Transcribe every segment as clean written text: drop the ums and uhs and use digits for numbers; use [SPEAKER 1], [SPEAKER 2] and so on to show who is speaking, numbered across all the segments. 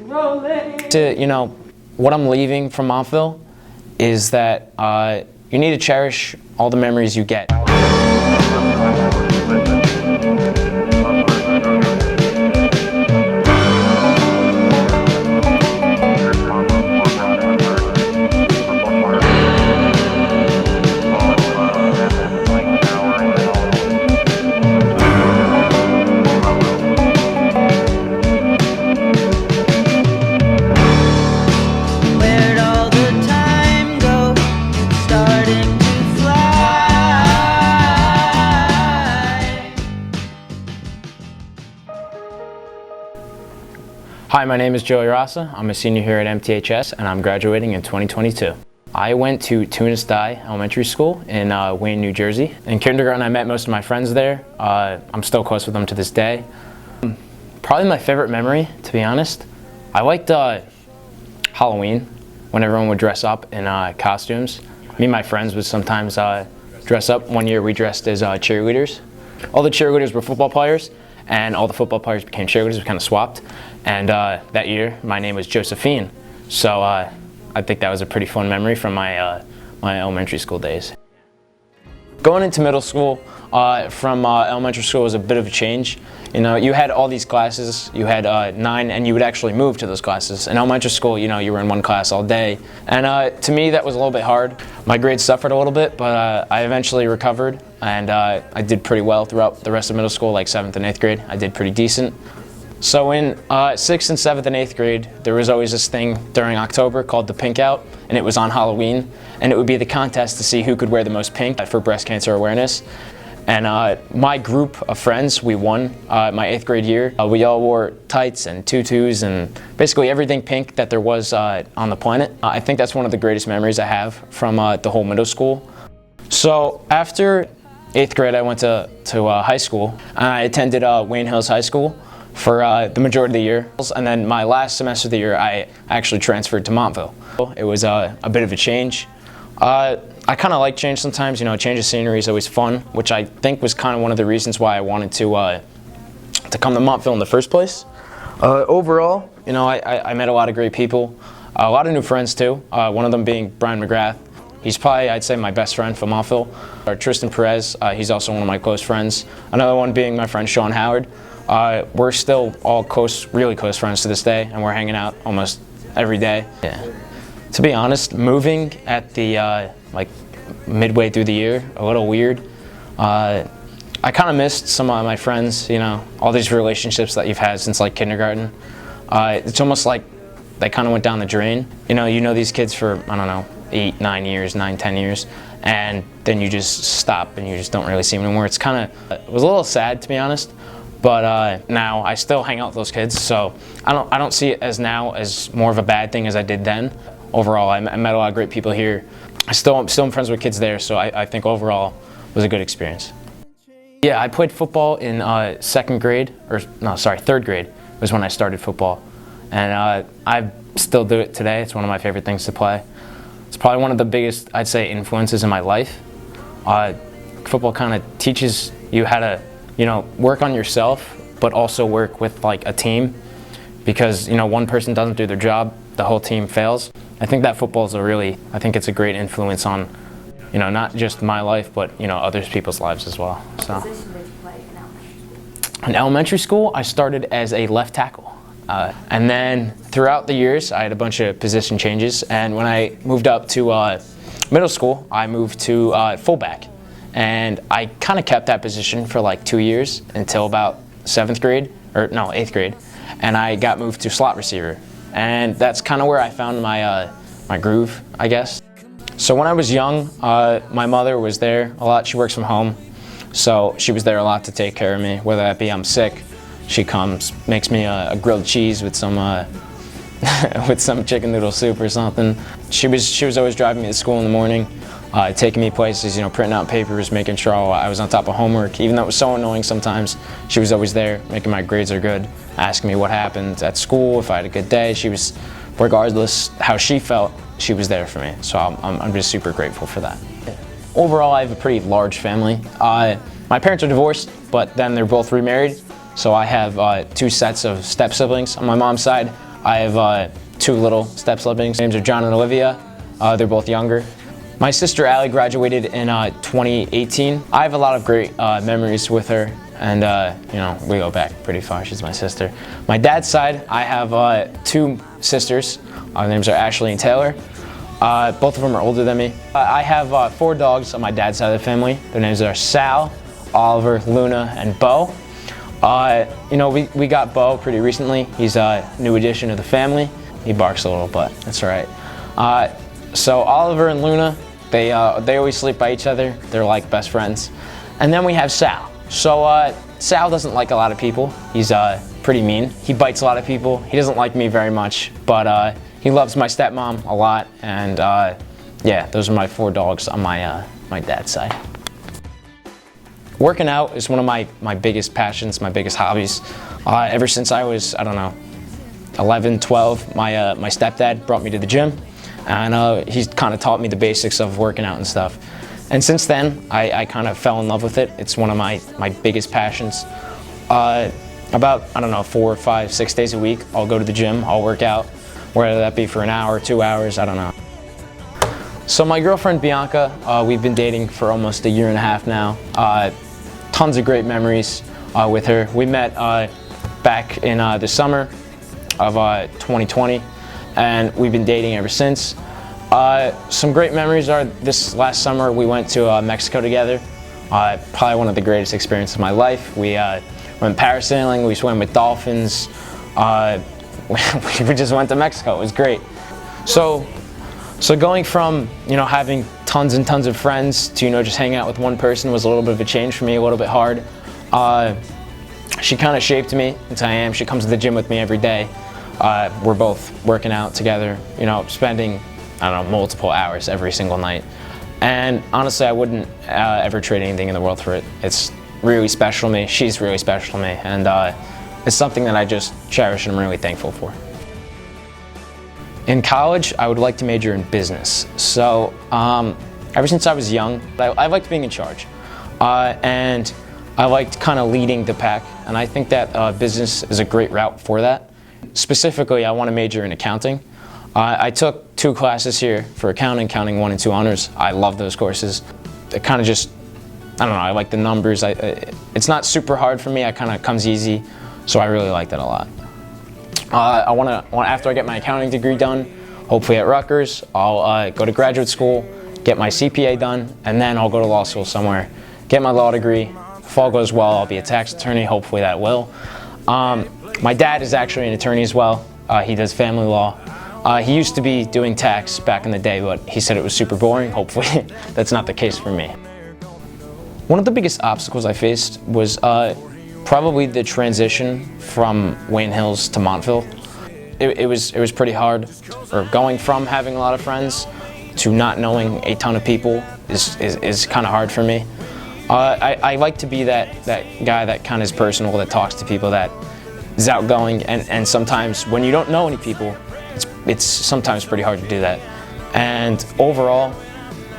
[SPEAKER 1] What I'm leaving from Montville is that you need to cherish all the memories you get. Hi, my name is Joey Rasa. I'm a senior here at MTHS and I'm graduating in 2022. I went to Tunis-Dye Elementary School in Wayne, New Jersey. In kindergarten, I met most of my friends there. I'm still close with them to this day. Probably my favorite memory, to be honest, I liked Halloween, when everyone would dress up in costumes. Me and my friends would sometimes dress up. One year we dressed as cheerleaders. All the cheerleaders were football players, and all the football players became cheerleaders. We kind of swapped. And that year, my name was Josephine. So I think that was a pretty fun memory from my elementary school days. Going into middle school from elementary school was a bit of a change. You know, you had all these classes, you had 9, and you would actually move to those classes. In elementary school, you know, you were in one class all day. And to me, that was a little bit hard. My grades suffered a little bit, but I eventually recovered, and I did pretty well throughout the rest of middle school, like 7th and 8th grade. I did pretty decent. So in 6th and 7th and 8th grade, there was always this thing during October called the Pink Out, and it was on Halloween, and it would be the contest to see who could wear the most pink for breast cancer awareness. And my group of friends, we won my 8th grade year. We all wore tights and tutus and basically everything pink that there was on the planet. I think that's one of the greatest memories I have from the whole middle school. So after 8th grade, I went to high school. I attended Wayne Hills High School for the majority of the year. And then my last semester of the year, I actually transferred to Montville. It was a bit of a change. I kind of like change sometimes, you know, change of scenery is always fun, which I think was kind of one of the reasons why I wanted to come to Montville in the first place. Overall, you know, I met a lot of great people, a lot of new friends too, one of them being Brian McGrath. He's probably, I'd say, my best friend from Montville. Tristan Perez, he's also one of my close friends. Another one being my friend Sean Howard. We're still all close, really close friends to this day, and we're hanging out almost every day. Yeah. To be honest, moving at the like midway through the year, a little weird. I kind of missed some of my friends, you know, all these relationships that you've had since like kindergarten. It's almost like they kind of went down the drain. You know these kids for, I don't know, 8, 9 years, 9, 10 years, and then you just stop and you just don't really see them anymore. It's kind of, it was a little sad, to be honest. But now I still hang out with those kids, so I don't see it as now as more of a bad thing as I did then. Overall, I met a lot of great people here. I'm still friends with kids there, so I think overall it was a good experience. Yeah, I played football in third grade was when I started football, and I still do it today. It's one of my favorite things to play. It's probably one of the biggest, I'd say, influences in my life. Football kind of teaches you how to, you know, work on yourself, but also work with like a team, because, you know, one person doesn't do their job, the whole team fails. I think that football is I think it's a great influence on, you know, not just my life, but, you know, other people's lives as well. So.
[SPEAKER 2] What position did you play in elementary school?
[SPEAKER 1] In elementary school, I started as a left tackle. And then throughout the years, I had a bunch of position changes. And when I moved up to middle school, I moved to fullback. And I kind of kept that position for like 2 years until about 8th grade. And I got moved to slot receiver. And that's kind of where I found my groove, I guess. So when I was young, my mother was there a lot. She works from home, so she was there a lot to take care of me. Whether that be I'm sick, she comes, makes me a grilled cheese with some with some chicken noodle soup or something. She was always driving me to school in the morning, taking me places, you know, printing out papers, making sure I was on top of homework. Even though it was so annoying sometimes, she was always there, making my grades are good, asking me what happened at school, if I had a good day. She was, regardless how she felt, she was there for me. So I'm just super grateful for that. Overall, I have a pretty large family. My parents are divorced, but then they're both remarried. So I have 2 sets of step siblings. On my mom's side, I have 2 little step-siblings. Their names are John and Olivia. They're both younger. My sister Allie graduated in 2018. I have a lot of great memories with her, and you know, we go back pretty far. She's my sister. My dad's side, I have 2 sisters. Their names are Ashley and Taylor. Both of them are older than me. I have 4 dogs on my dad's side of the family. Their names are Sal, Oliver, Luna, and Bo. You know, we got Bo pretty recently. He's a new addition to the family. He barks a little, but that's all right. So Oliver and Luna, they always sleep by each other. They're like best friends. And then we have Sal. So Sal doesn't like a lot of people. He's pretty mean. He bites a lot of people. He doesn't like me very much, but he loves my stepmom a lot. And yeah, those are my 4 dogs on my dad's side. Working out is one of my biggest passions, my biggest hobbies. Ever since I was, I don't know, 11, 12, my stepdad brought me to the gym, and he's kind of taught me the basics of working out and stuff. And since then, I kind of fell in love with it. It's one of my biggest passions. About, I don't know, 4, 5, 6 days a week, I'll go to the gym, I'll work out, whether that be for an hour, 2 hours, I don't know. So my girlfriend Bianca, we've been dating for almost a year and a half now. Tons of great memories with her. We met back in the summer of 2020, and we've been dating ever since. Some great memories are this last summer we went to Mexico together. Probably one of the greatest experiences of my life. We went parasailing, we swam with dolphins. We just went to Mexico. It was great. So going from, you know, having tons and tons of friends to, you know, just hanging out with one person was a little bit of a change for me, a little bit hard. She kind of shaped me into I am. She comes to the gym with me every day. We're both working out together, you know, spending, I don't know, multiple hours every single night. And honestly, I wouldn't ever trade anything in the world for it. It's really special to me. She's really special to me. And it's something that I just cherish and I'm really thankful for. In college, I would like to major in business. So ever since I was young, I liked being in charge. And I liked kind of leading the pack. And I think that business is a great route for that. Specifically, I want to major in accounting. I took 2 classes here for accounting 1 and 2 honors. I love those courses. It kind of just, I don't know, I like the numbers. It's not super hard for me. It kind of comes easy. So I really like that a lot. After I get my accounting degree done, hopefully at Rutgers, I'll go to graduate school, get my CPA done, and then I'll go to law school somewhere, get my law degree. If all goes well, I'll be a tax attorney, hopefully that will. My dad is actually an attorney as well. He does family law. He used to be doing tax back in the day, but he said it was super boring. Hopefully that's not the case for me. One of the biggest obstacles I faced was probably the transition from Wayne Hills to Montville. It was pretty hard. Or going from having a lot of friends to not knowing a ton of people is kind of hard for me. I like to be that guy that kind of is personal, that talks to people, that is outgoing, and sometimes when you don't know any people, it's sometimes pretty hard to do that. And overall,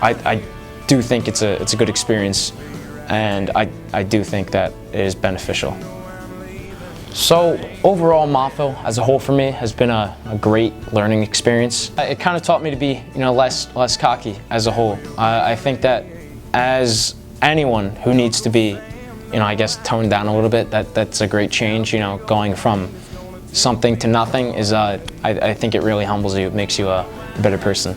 [SPEAKER 1] I do think it's a good experience, and I do think that it is beneficial. So overall, Montville as a whole for me has been a great learning experience. It kind of taught me to be, you know, less cocky as a whole. I think that as anyone who needs to be, you know, I guess toned down a little bit, that's a great change. You know, going from something to nothing is, I think it really humbles you. It makes you a better person.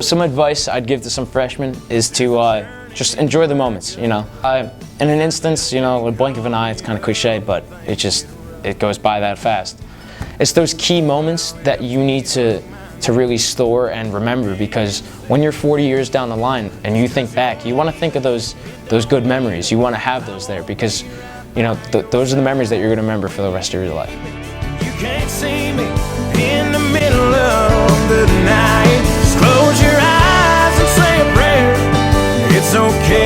[SPEAKER 1] Some advice I'd give to some freshmen is to just enjoy the moments, you know. In an instance, you know, with a blink of an eye, it's kind of cliche, but it goes by that fast. It's those key moments that you need to really store and remember, because when you're 40 years down the line and you think back, you want to think of those good memories. You want to have those there because, you know, those are the memories that you're going to remember for the rest of your life.
[SPEAKER 3] You can't see me in the middle of the night. Just close your eyes and say a prayer. It's okay.